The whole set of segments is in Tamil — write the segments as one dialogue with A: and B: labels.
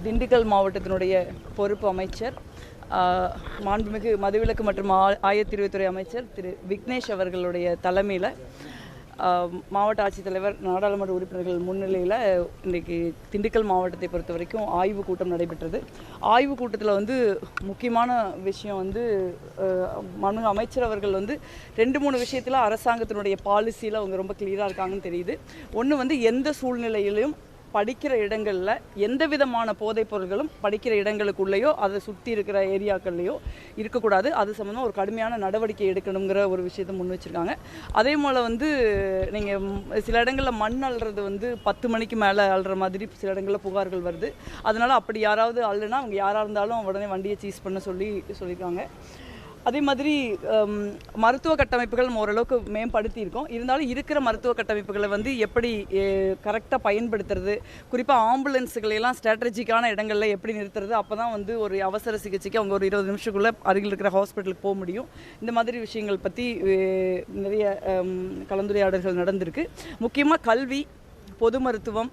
A: திண்டுக்கல் மாவட்டத்தினுடைய பொறுப்பு அமைச்சர் மாண்புமிகு மதுவிலக்கு மற்றும் ஆயத்தீர்வைத்துறை அமைச்சர் திரு விக்னேஷ் அவர்களுடைய தலைமையில் மாவட்ட ஆட்சித்தலைவர் நாடாளுமன்ற உறுப்பினர்கள் முன்னிலையில் இன்றைக்கி திண்டுக்கல் மாவட்டத்தை பொறுத்த வரைக்கும் ஆய்வு கூட்டம் நடைபெற்றது. ஆய்வு கூட்டத்தில் முக்கியமான விஷயம் மாண்புமிகு அமைச்சர் அவர்கள் 2-3 விஷயத்தில் அரசாங்கத்தினுடைய பாலிசியில் அவங்க ரொம்ப கிளியராக இருக்காங்கன்னு தெரியுது. ஒன்று எந்த சூழ்நிலையிலும் படிக்கிற இடங்களில் எந்த விதமான போதைப் பொருட்களும் படிக்கிற இடங்களுக்குள்ளேயோ அதை சுற்றி இருக்கிற ஏரியாக்கள்லையோ இருக்கக்கூடாது. அது சம்மந்தமாக ஒரு கடுமையான நடவடிக்கை எடுக்கணுங்கிற ஒரு விஷயத்தை முன் வச்சுருக்காங்க. அதே போல் நீங்கள் சில இடங்களில் மண் அள்ளுறது 10 மணிக்கு மேலே அள்ளுற மாதிரி சில இடங்களில் புகார்கள் வருது. அதனால் அப்படி யாராவது அள்ளுனா அவங்க யாராக இருந்தாலும் உடனே வண்டியை சீஸ் பண்ண சொல்லியிருக்காங்க. அதே மாதிரி மருத்துவ கட்டமைப்புகள் ஓரளவுக்கு மேம்படுத்தியிருக்கோம். இருந்தாலும் இருக்கிற மருத்துவ கட்டமைப்புகளை எப்படி கரெக்டாக பயன்படுத்துறது, குறிப்பாக ஆம்புலன்ஸுகளெல்லாம் ஸ்ட்ராட்டஜிக்கான இடங்களில் எப்படி நிறுத்துறது, அப்போ தான் ஒரு அவசர சிகிச்சைக்கு அவங்க ஒரு 20 நிமிஷத்துக்குள்ளே அருகில் இருக்கிற ஹாஸ்பிட்டலுக்கு போக முடியும். இந்த மாதிரி விஷயங்கள் பற்றி நிறைய கலந்துரையாடல்கள் நடந்திருக்கு. முக்கியமாக கல்வி, பொது மருத்துவம்,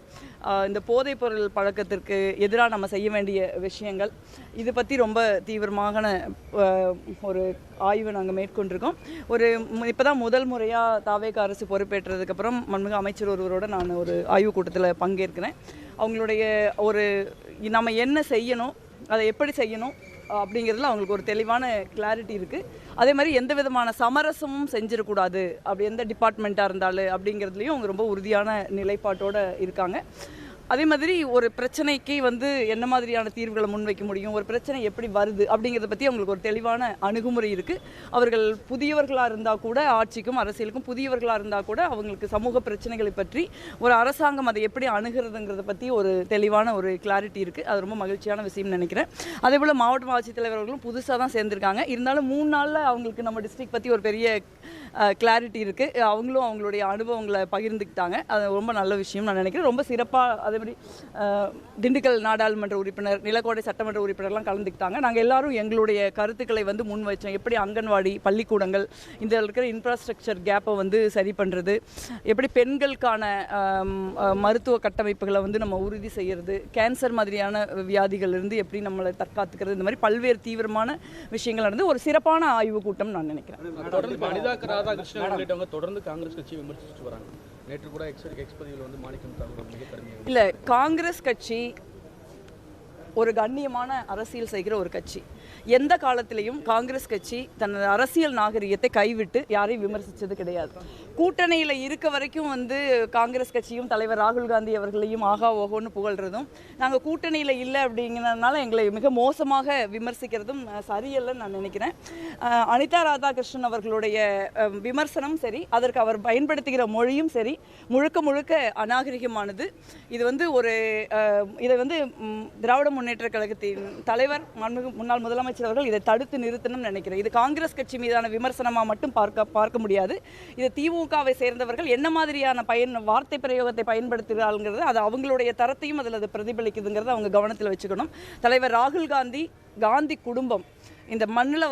A: இந்த போதைப் பொருள் பழக்கத்திற்கு எதிராக நம்ம செய்ய வேண்டிய விஷயங்கள், இது பற்றி ரொம்ப தீவிரமான ஒரு ஆய்வை நாங்கள் மேற்கொண்டிருக்கோம். இப்போ தான் முதல் முறையாக தாவேக அரசு பொறுப்பேற்றதுக்கப்புறம் மாண்புமிகு அமைச்சர் ஒருவரோடு நான் ஒரு ஆய்வு கூட்டத்தில் பங்கேற்கிறேன். அவங்களுடைய நம்ம என்ன செய்யணும், அதை எப்படி செய்யணும் அப்படிங்கிறதுல அவங்களுக்கு ஒரு தெளிவான கிளாரிட்டி இருக்குது. அதே மாதிரி எந்த விதமான சமரசமும் செஞ்சிடக்கூடாது, அப்படி எந்த டிபார்ட்மெண்ட்டாக இருந்தாலும் அப்படிங்கிறதுலையும் அவங்க ரொம்ப உறுதியான நிலைப்பாட்டோடு இருக்காங்க. அதே மாதிரி ஒரு பிரச்சனைக்கு என்ன மாதிரியான தீர்வுகளை முன்வைக்க முடியும், ஒரு பிரச்சனை எப்படி வருது அப்படிங்கிறத பற்றி அவங்களுக்கு ஒரு தெளிவான அணுகுமுறை இருக்குது. அவர்கள் புதியவர்களாக இருந்தால் கூட, ஆட்சிக்கும் அரசியலுக்கும் புதியவர்களாக இருந்தால் கூட அவங்களுக்கு சமூக பிரச்சனைகளை பற்றி ஒரு அரசாங்கம் அதை எப்படி அணுகிறதுங்கிறத பற்றி ஒரு தெளிவான ஒரு கிளாரிட்டி இருக்குது. அது ரொம்ப மகிழ்ச்சியான விஷயம்னு நினைக்கிறேன். அதே போல் மாவட்ட ஆட்சித்தலைவர்களும் புதுசாக தான் சேர்ந்துருக்காங்க. இருந்தாலும் 3 நாளில் அவங்களுக்கு நம்ம டிஸ்ட்ரிக்ட் பற்றி ஒரு பெரிய கிளாரிட்டி இருக்குது. அவங்களும் அவங்களுடைய அனுபவங்களை பகிர்ந்துக்கிட்டாங்க. அது ரொம்ப நல்ல விஷயம் நான் நினைக்கிறேன். ரொம்ப சிறப்பாக அதே மாதிரி திண்டுக்கல் நாடாளுமன்ற உறுப்பினர், நிலக்கோட்டை சட்டமன்ற உறுப்பினர்லாம் கலந்துக்கிட்டாங்க. நாங்கள் எல்லாரும் எங்களுடைய கருத்துக்களை முன் வச்சோம். எப்படி அங்கன்வாடி, பள்ளிக்கூடங்கள், இந்த இருக்கிற இன்ஃப்ராஸ்ட்ரக்சர் கேப்பை சரி பண்ணுறது, எப்படி பெண்களுக்கான மருத்துவ கட்டமைப்புகளை நம்ம உறுதி செய்கிறது, கேன்சர் மாதிரியான வியாதிகளிலிருந்து எப்படி நம்மளை தற்காத்துக்கிறது, இந்த மாதிரி பல்வேறு தீவிரமான விஷயங்கள் நடந்து ஒரு சிறப்பான ஆய்வு கூட்டம் நான் நினைக்கிறேன்.
B: தொடர்ந்து காங்கிரஸ் கட்சி விமர்சிச்சுட்டு வராங்க. நேற்று கூட எக்ஸ்பதியில் மாணிக்கம் தாக்கூர் மிக கடுமையாக
A: இல்லை, காங்கிரஸ் கட்சி ஒரு கண்ணியமான அரசியல் செய்கிற ஒரு கட்சி. எந்த காலத்திலையும் காங்கிரஸ் கட்சி தனது அரசியல் நாகரிகத்தை கைவிட்டு யாரையும் விமர்சித்தது கிடையாது. கூட்டணியில் இருக்க வரைக்கும் காங்கிரஸ் கட்சியும் தலைவர் ராகுல் காந்தி அவர்களையும் ஆகா ஓகோன்னு புகழ்கிறதும், நாங்கள் கூட்டணியில் இல்லை அப்படிங்கிறதுனால எங்களை மிக மோசமாக விமர்சிக்கிறதும் சரியல்லைன்னு நான் நினைக்கிறேன். அனிதா ராதாகிருஷ்ணன் அவர்களுடைய விமர்சனம் சரி, அதற்கு அவர் பயன்படுத்துகிற மொழியும் சரி, முழுக்க முழுக்க அநாகரிகமானது. இது இதை திராவிட முன்னேற்ற கழகத்தின் தலைவர் முன்னாள் முதலமைச்சர் அவர்கள் இதை தடுத்து நிறுத்தணும்னு நினைக்கிறேன். இது காங்கிரஸ் கட்சி மீதான விமர்சனமாக மட்டும் பார்க்க முடியாது. இது திமுகவை சேர்ந்தவர்கள் என்ன மாதிரியான வார்த்தை பிரயோகத்தை பயன்படுத்துகிறாங்கிறது அது அவங்களுடைய தரத்தையும் அதில் அது பிரதிபலிக்குதுங்கிறத அவங்க கவனத்தில் வச்சுக்கணும். தலைவர் ராகுல் காந்தி குடும்பம் இந்த மண்ணில்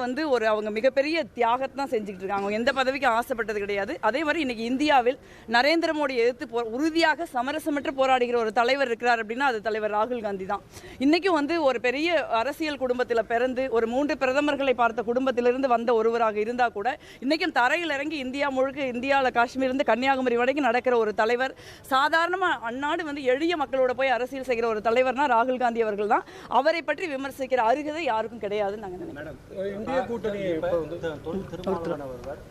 A: அவங்க மிகப்பெரிய தியாகத்தை தான் செஞ்சுக்கிட்டு இருக்காங்க. அவங்க எந்த பதவிக்கும் ஆசைப்பட்டது கிடையாது. அதே மாதிரி இன்றைக்கி இந்தியாவில் நரேந்திர மோடி எதிர்த்து உறுதியாக சமரசமற்று போராடுகிற ஒரு தலைவர் இருக்கிறார் அப்படின்னா அது தலைவர் ராகுல் காந்தி தான். இன்றைக்கும் ஒரு பெரிய அரசியல் குடும்பத்தில் பிறந்து ஒரு 3 பிரதமர்களை பார்த்த குடும்பத்திலிருந்து வந்த ஒருவராக இருந்தால் கூட இன்றைக்கும் தரையில் இறங்கி இந்தியா முழுக்க, இந்தியாவில் காஷ்மீர்லேருந்து கன்னியாகுமரி வரைக்கும் நடக்கிற ஒரு தலைவர், சாதாரணமாக அந்நாடு எளிய மக்களோட போய் அரசியல் செய்கிற ஒரு தலைவர்னா ராகுல் காந்தி அவர்கள் தான். அவரை பற்றி விமர்சிக்கிற அருகதை யாருக்கும் கிடையாதுன்னு நாங்கள் நினைக்கிறோம்.
B: இந்திய கூட்டணி
C: திருமாவளவன்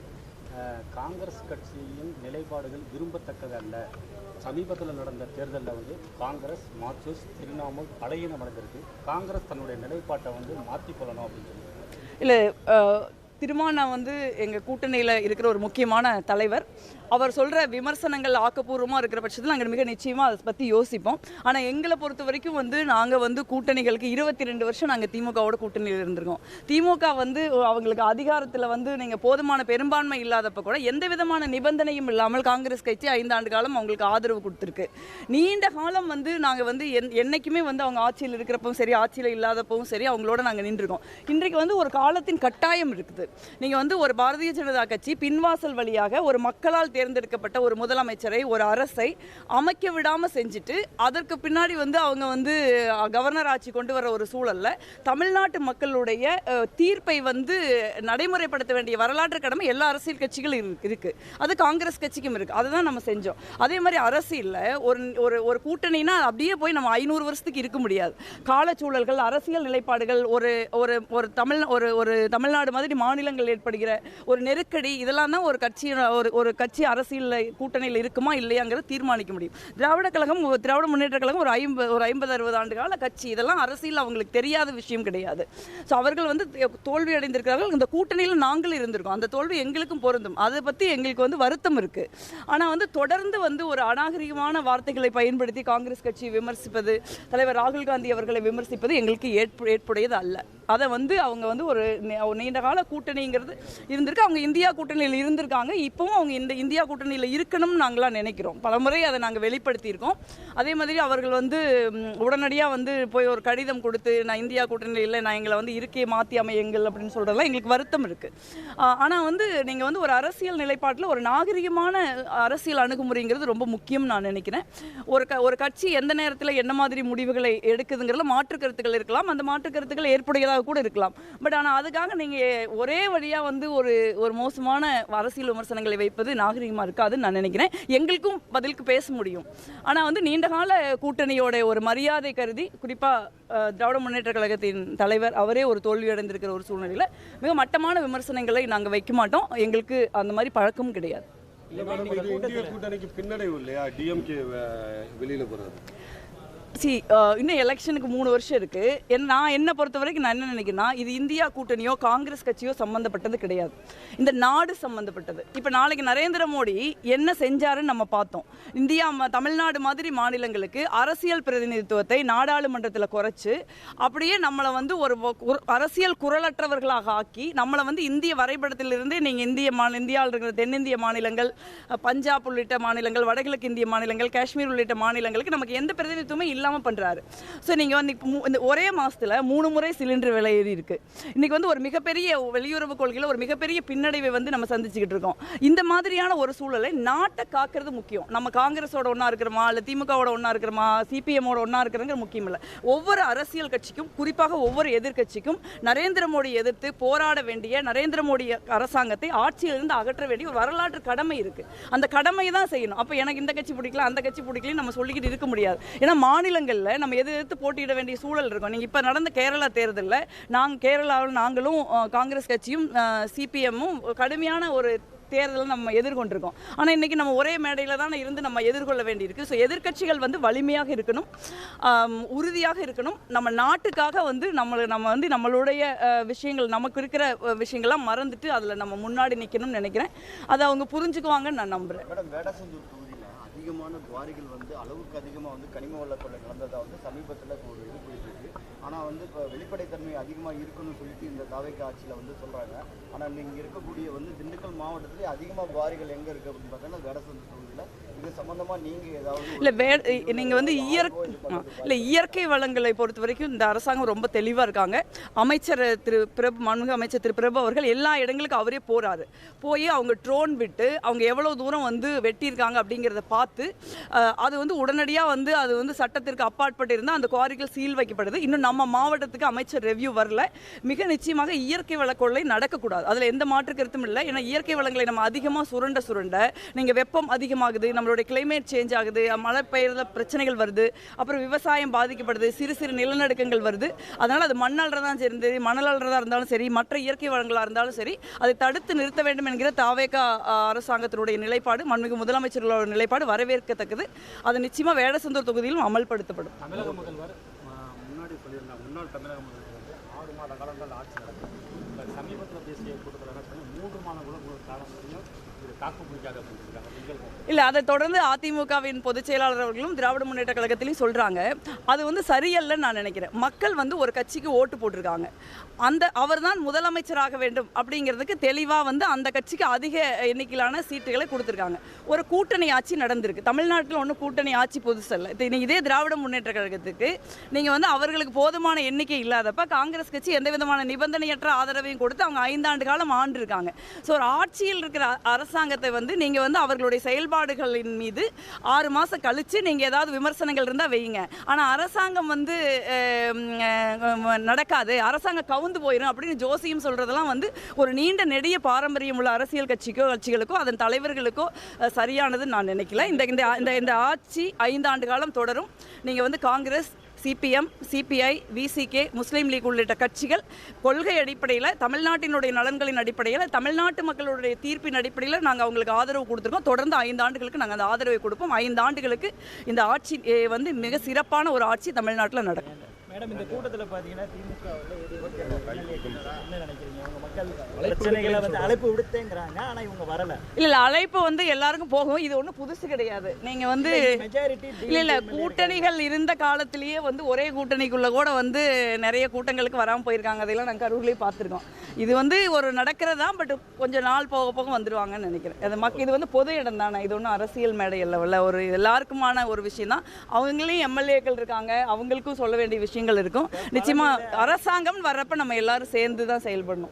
C: காங்கிரஸ் கட்சியின் நிலைப்பாடுகள் விரும்பத்தக்கது அல்ல. சமீபத்தில் நடந்த தேர்தலில் காங்கிரஸ், மார்க்சிஸ்ட், திரிணாமுல் படையினம் அடைந்திருக்கு. காங்கிரஸ் தன்னுடைய நிலைப்பாட்டை மாற்றிக்கொள்ளணும் அப்படின்னு சொல்லி
A: இல்லை, திருமானா எங்கள் கூட்டணியில் இருக்கிற ஒரு முக்கியமான தலைவர். அவர் சொல்கிற விமர்சனங்கள் ஆக்கப்பூர்வமாக இருக்கிற பட்சத்தில் நாங்கள் மிக நிச்சயமாக அதை பற்றி யோசிப்போம். ஆனால் எங்களை பொறுத்த வரைக்கும் நாங்கள் கூட்டணிகளுக்கு 22 வருஷம் நாங்கள் திமுகவோட கூட்டணியில் இருந்திருக்கோம். திமுக அவங்களுக்கு அதிகாரத்தில் நீங்கள் போதுமான பெரும்பான்மை இல்லாதப்போ கூட எந்த விதமான நிபந்தனையும் இல்லாமல் காங்கிரஸ் கட்சி 5 ஆண்டு காலம் அவங்களுக்கு ஆதரவு கொடுத்துருக்கு. நீண்ட காலம் நாங்கள் என்றைக்குமே அவங்க ஆட்சியில் இருக்கிறப்பவும் சரி, ஆட்சியில் இல்லாதப்பவும் சரி, அவங்களோட நாங்கள் நின்றுருக்கோம். இன்றைக்கு ஒரு காலத்தின் கட்டாயம் இருக்குது. நீங்கள் வந்து ஒரு பாரதிய ஜனதா கட்சி பின்வாசல் வழியாக ஒரு மக்களால் தேர்ந்தெடுக்கப்பட்ட ஒரு முதலமைச்சரை ஒரு அரசை அமைக்க விடாமல் செஞ்சுட்டு அதற்கு பின்னாடி வந்து அவங்க வந்து கவர்னர் ஆட்சி கொண்டு வர ஒரு சூழல்ல தமிழ்நாட்டு மக்களுடைய தீர்ப்பை வந்து நடைமுறைப்படுத்த வேண்டிய வரலாற்று கடமை எல்லா அரசியல் கட்சிகளும் இருக்கு. அது காங்கிரஸ் கட்சிக்கும் இருக்கு. அதுதான் நம்ம செஞ்சோம். அதே மாதிரி அரசியல்ல ஒரு ஒரு கூட்டணினா அப்படியே போய் நம்ம 500 வருஷத்துக்கு இருக்க முடியாது. காலச்சூழல்கள், அரசியல் நிலைப்பாடுகள், ஒரு ஒரு ஒரு தமிழ்நாடு மாதிரி மாநிலங்கள் ஏற்படுகிற ஒரு நெருக்கடி, இதெல்லாம் தான் ஒரு கட்சி அரசியல் கூட்டணியில் இருக்குமா இல்லையாங்கிறத தீர்மானிக்க முடியும். திராவிட முன்னேற்ற கழகம் ஒரு 50-60 ஆண்டு கால கட்சி. இதெல்லாம் அரசியல் அவங்களுக்கு தெரியாத விஷயம் கிடையாது. ஸோ அவர்கள் வந்து தோல்வி அடைந்திருக்கிறார்கள். இந்த கூட்டணியில் நாங்கள் இருந்திருக்கோம். அந்த தோல்வி எங்களுக்கும் பொருந்தும். அதை பற்றி எங்களுக்கு வந்து வருத்தம் இருக்கு. ஆனால் வந்து தொடர்ந்து வந்து ஒரு அநாகரிகமான வார்த்தைகளை பயன்படுத்தி காங்கிரஸ் கட்சி விமர்சிப்பது, தலைவர் ராகுல் காந்தி அவர்களை விமர்சிப்பது எங்களுக்கு ஏற்புடையது அல்ல. அதை வந்து அவங்க வந்து ஒரு நீண்ட கால கூட்டணிங்கிறது இருந்திருக்கு. அவங்க இந்தியா கூட்டணியில் இருந்திருக்காங்க. இப்பவும் அவங்க இந்த இந்தியா கூட்டணியில் இருக்கணும்னு நாங்களாம் நினைக்கிறோம். பலமுறை அதை நாங்கள் வெளிப்படுத்தியிருக்கோம். அதே மாதிரி அவர்கள் வந்து உடனடியாக வந்து போய் ஒரு கடிதம் கொடுத்து நான் இந்தியா கூட்டணியில் இல்லை, நான் எங்களை வந்து இருக்கையை மாற்றி அமையுங்கள் அப்படின்னு சொல்கிறதெல்லாம் எங்களுக்கு வருத்தம் இருக்குது. ஆனால் வந்து நீங்கள் வந்து ஒரு அரசியல் நிலைப்பாட்டில் ஒரு நாகரிகமான அரசியல் அணுகுமுறைங்கிறது ரொம்ப முக்கியம் நான் நினைக்கிறேன். ஒரு கட்சி எந்த நேரத்தில் என்ன மாதிரி முடிவுகளை எடுக்குதுங்கிறதுல மாற்று கருத்துக்கள் இருக்கலாம். அந்த மாற்று கருத்துக்கள் ஏற்புடையதாக கூட இருக்கலாம். பட் ஆனால் அதுக்காக நீங்கள் ஒரே வழியாக வந்து ஒரு மோசமான அரசியல் விமர்சனங்களை வைப்பது நாகரிகமாக இருக்காதுன்னு நான் நினைக்கிறேன். எங்களுக்கும் பதிலுக்கு பேச முடியும். ஆனால் வந்து நீண்டகால கூட்டணியோட ஒரு மரியாதை கருதி, குறிப்பாக திராவிட முன்னேற்ற கழகத்தின் தலைவர் அவரே ஒரு தோல்வி அடைந்திருக்கிற ஒரு சூழ்நிலையில் மிக மட்டமான விமர்சனங்களை நாங்கள் வைக்க மாட்டோம். எங்களுக்கு அந்த மாதிரி பழக்கமும் கிடையாது.
D: இந்திய கூட்டணிக்கு பின்னடைவு இல்லையா டிஎம்கே வெளியில போறது?
A: இன்னும் எலெக்ஷனுக்கு 3 வருஷம் இருக்கு. நான் என்ன பொறுத்த வரைக்கும் நான் என்ன நினைக்கிறேன்னா, இது இந்தியா கூட்டணியோ காங்கிரஸ் கட்சியோ சம்பந்தப்பட்டது கிடையாது. இந்த நாடு சம்பந்தப்பட்டது. இப்போ நாளைக்கு நரேந்திர மோடி என்ன செஞ்சாருன்னு நம்ம பார்த்தோம். தமிழ்நாடு மாதிரி மாநிலங்களுக்கு அரசியல் பிரதிநிதித்துவத்தை நாடாளுமன்றத்தில் குறைச்சு அப்படியே நம்மளை வந்து ஒரு அரசியல் குரலற்றவர்களாக ஆக்கி நம்மளை வந்து இந்திய வரைபடத்திலிருந்து நீங்கள் இந்தியாவில் இருக்கிற தென்னிந்திய மாநிலங்கள், பஞ்சாப் உள்ளிட்ட மாநிலங்கள், வடகிழக்கு இந்திய மாநிலங்கள், காஷ்மீர் உள்ளிட்ட மாநிலங்களுக்கு நமக்கு எந்த பிரதிநிதித்துவமே இல்லாமல் பண்றாரு. ஸோ நீங்க வந்து இந்த ஒரே மாசத்துல 3 முறை சிலிண்டர் விலை ஏறி இருக்கு. இன்னைக்கு வந்து ஒரு மிகப்பெரிய வெளியுறவு கொள்கையில் ஒரு மிகப்பெரிய பின்னடைவை வந்து நம்ம சந்திச்சுக்கிட்டு இருக்கோம். இந்த மாதிரியான ஒரு சூழலை நாட்டை காக்கிறது முக்கியம். நம்ம காங்கிரஸோட ஒன்றா இருக்கிறோமா, இல்லை திமுகவோட ஒன்றா இருக்கிறோமா, சிபிஎம்மோட ஒன்றா இருக்கிறது முக்கியம் இல்லை. ஒவ்வொரு அரசியல் கட்சிக்கும், குறிப்பாக ஒவ்வொரு எதிர்கட்சிக்கும் நரேந்திர மோடி எதிர்த்து போராட வேண்டிய, நரேந்திர மோடி அரசாங்கத்தை ஆட்சியிலிருந்து அகற்ற வேண்டிய ஒரு வரலாற்று கடமை இருக்கு. அந்த கடமையை தான் செய்யணும். அப்போ எனக்கு இந்த கட்சி பிடிக்கல, அந்த கட்சி பிடிக்கல நம்ம சொல்லிக்கிட்டு இருக்க முடியாது. ஏன்னா மாநிலங்களில் நம்ம எதிர்த்து போட்டியிட வேண்டிய சூழல் இருக்கும். நீங்கள் இப்போ நடந்த கேரளா தேர்தலில் கேரளாவில் நாங்களும் காங்கிரஸ் கட்சியும் சிபிஎம்மும் கடுமையான ஒரு தேர்தலை நம்ம எதிர்கொண்டிருக்கோம். ஆனால் இன்றைக்கி நம்ம ஒரே மேடையில் தான் இருந்து நம்ம எதிர்கொள்ள வேண்டியிருக்கு. ஸோ எதிர்கட்சிகள் வந்து வலிமையாக இருக்கணும், உறுதியாக இருக்கணும். நம்ம நாட்டுக்காக வந்து நம்ம வந்து நம்மளுடைய விஷயங்கள், நமக்கு இருக்கிற விஷயங்கள்லாம் மறந்துட்டு அதில் நம்ம முன்னாடி நிற்கணும்னு நினைக்கிறேன். அதை அவங்க புரிஞ்சுக்குவாங்கன்னு நான் நம்புகிறேன்.
E: அதிகமான குவாரிகள் வந்து அளவுக்கு அதிகமாக வந்து கனிம வளக்கொள்ளை நடந்ததாக வந்து சமீபத்தில் ஒரு இது போயிட்டு, ஆனால் வந்து இப்போ வெளிப்படைத்தன்மை அதிகமாக இருக்குன்னு சொல்லிட்டு இந்த தாவேக்கா ஆட்சியில் வந்து சொல்கிறாங்க. ஆனால் இங்கே இருக்கக்கூடிய வந்து திண்டுக்கல் மாவட்டத்திலே அதிகமாக குவாரிகள் எங்கே இருக்குது அப்படின்னு பார்த்தீங்கன்னா வேடசந்தூர் தொகுதியில். இது சம்பந்தமாக நீங்கள் ஏதாவது
A: இல்லை நீங்கள் வந்து இயற்கை வளங்களை பொறுத்த வரைக்கும் இந்த அரசாங்கம் ரொம்ப தெளிவாக இருக்காங்க. அமைச்சர் மாண்புமிகு அமைச்சர் திரு பிரபு அவர்கள் எல்லா இடங்களுக்கும் அவரே போய் அவங்க ட்ரோன் விட்டு அவங்க எவ்வளோ தூரம் வந்து வெட்டியிருக்காங்க அப்படிங்கிறத பார்த்து அது வந்து உடனடியாக வந்து அது வந்து சட்டத்திற்கு அப்பாற்பட்டு இருந்தால் அந்த குவாரிகள் சீல் வைக்கப்படுது. இன்னும் நம்ம மாவட்டத்துக்கு அமைச்சர் ரெவ்யூ வரல. மிக நிச்சயமாக இயற்கை வள கொள்ளை நடக்கக்கூடாது. அதில் எந்த மாற்று கருத்தும் இல்லை. ஏன்னா இயற்கை வளங்களை நம்ம அதிகமாக சுரண்ட நீங்கள் வெப்பம் அதிகமாகுது, நம்மளுடைய கிளைமேட் சேஞ்ச் ஆகுது, மழை பெய்யறதுல பிரச்சனைகள் வருது, அப்புறம் விவசாயம் பாதிக்கப்படுது, சிறு நிலநடுக்கங்கள் வருது. அதனால் அது மண்ணல்றதான் சரி, மணலல்றதா இருந்தாலும் சரி, மற்ற இயற்கை வளங்களாக இருந்தாலும் சரி, அதை தடுத்து நிறுத்த வேண்டும் என்கிற தாவேக்கா அரசாங்கத்தினுடைய நிலைப்பாடு, மாண்புமிகு முதலமைச்சர்களோட நிலைப்பாடு வரவேற்கத்தக்கது. அது நிச்சயமாக வேடசந்தூர் தொகுதியிலும் அமல்படுத்தப்படும்.
C: தமிழக முதல்வர் முன்னாடி சொல்லியிருந்தாங்க, முன்னாள் தமிழக முதல்வர் வந்து 6 மாத காலங்கள் ஆட்சி நடக்கும். சமீபத்தில் பேசிய கூட்டத்தில் என்ன 3 மாத காலம் வரையும் காப்பு பிடிக்காது அப்படின்னு இருக்காங்க.
A: இல்லை, அதை தொடர்ந்து அதிமுகவின் பொதுச் செயலாளர் அவர்களும் திராவிட முன்னேற்ற கழகத்திலையும் சொல்கிறாங்க. அது வந்து சரியல்லன்னு நான் நினைக்கிறேன். மக்கள் வந்து ஒரு கட்சிக்கு ஓட்டு போட்டிருக்காங்க. அவர் தான் முதலமைச்சராக வேண்டும் அப்படிங்கிறதுக்கு தெளிவாக வந்து அந்த கட்சிக்கு அதிக எண்ணிக்கையிலான சீட்டுகளை கொடுத்துருக்காங்க. ஒரு கூட்டணி ஆட்சி நடந்திருக்கு தமிழ்நாட்டில். ஒன்றும் கூட்டணி ஆட்சி புதுசல்ல. இதே திராவிட முன்னேற்ற கழகத்துக்கு நீங்கள் வந்து அவர்களுக்கு போதுமான எண்ணிக்கை இல்லாதப்ப காங்கிரஸ் கட்சி எந்த விதமான நிபந்தனையற்ற ஆதரவையும் கொடுத்து அவங்க 5 ஆண்டு காலம் ஆண்டிருக்காங்க. ஸோ ஒரு ஆட்சியில் இருக்கிற அரசாங்கத்தை வந்து நீங்கள் வந்து அவர்களுடைய செயல்பாடுகளின் மீது 6 மாதம் கழித்து நீங்கள் ஏதாவது விமர்சனங்கள் இருந்தால் வையுங்க. ஆனால் அரசாங்கம் வந்து நடக்காது, அரசாங்கம் கவுந்து போயிடும் அப்படின்னு ஜோசியம் சொல்கிறதெல்லாம் வந்து ஒரு நீண்ட நெடிய பாரம்பரியம் உள்ள அரசியல் கட்சிகளுக்கோ அதன் தலைவர்களுக்கோ சரியானதுன்னு நான் நினைக்கல. இந்த ஆட்சி 5 ஆண்டு காலம் தொடரும். நீங்கள் வந்து காங்கிரஸ், சிபிஎம், சிபிஐ, விசிகே, முஸ்லீம் லீக் உள்ளிட்ட கட்சிகள் கொள்கை அடிப்படையில், தமிழ்நாட்டினுடைய நலன்களின் அடிப்படையில், தமிழ்நாட்டு மக்களுடைய தீர்ப்பின் அடிப்படையில் நாங்கள் அவங்களுக்கு ஆதரவு கொடுத்துருக்கோம். தொடர்ந்து 5 ஆண்டுகளுக்கு நாங்கள் அந்த ஆதரவை கொடுப்போம். 5 ஆண்டுகளுக்கு இந்த ஆட்சி வந்து மிக சிறப்பான ஒரு ஆட்சி தமிழ்நாட்டில் நடக்கும்.
F: மேடம், இந்த கூட்டத்தில் பார்த்தீங்கன்னா திமுக என்ன நினைக்கிறீங்க? உங்க மக்கள் பிரச்சனைகளை வந்து அழைப்பு விடுத்தேங்கிறாங்க, ஆனால் இவங்க வரல.
A: இல்லை, அழைப்பு வந்து எல்லாருக்கும் போகும். இது ஒன்றும் புதுசு கிடையாது. நீங்கள் வந்து
F: மெஜாரிட்டி
A: இல்லை கூட்டணிகள் இருந்த காலத்திலேயே வந்து ஒரே கூட்டணிக்குள்ளே கூட வந்து நிறைய கூட்டங்களுக்கு வராமல் போயிருக்காங்க. அதெல்லாம் நாங்கள் கரூர்லேயே பார்த்துருக்கோம். இது வந்து ஒரு நடக்கிறதா, பட் கொஞ்சம் நாள் போக போக வந்துடுவாங்கன்னு நினைக்கிறேன். இது வந்து பொது இடம் தானே, இது ஒன்றும் அரசியல் மேடை இல்லை, ஒரு எல்லாருக்குமான ஒரு விஷயம் தான். அவங்களையும் எம்எல்ஏக்கள் இருக்காங்க, அவங்களுக்கும் சொல்ல வேண்டிய விஷயங்கள் இருக்கும். நிச்சயமாக அரசாங்கம் வர்றப்ப நம்ம எல்லாரும் சேர்ந்து தான் செயல்படணும்.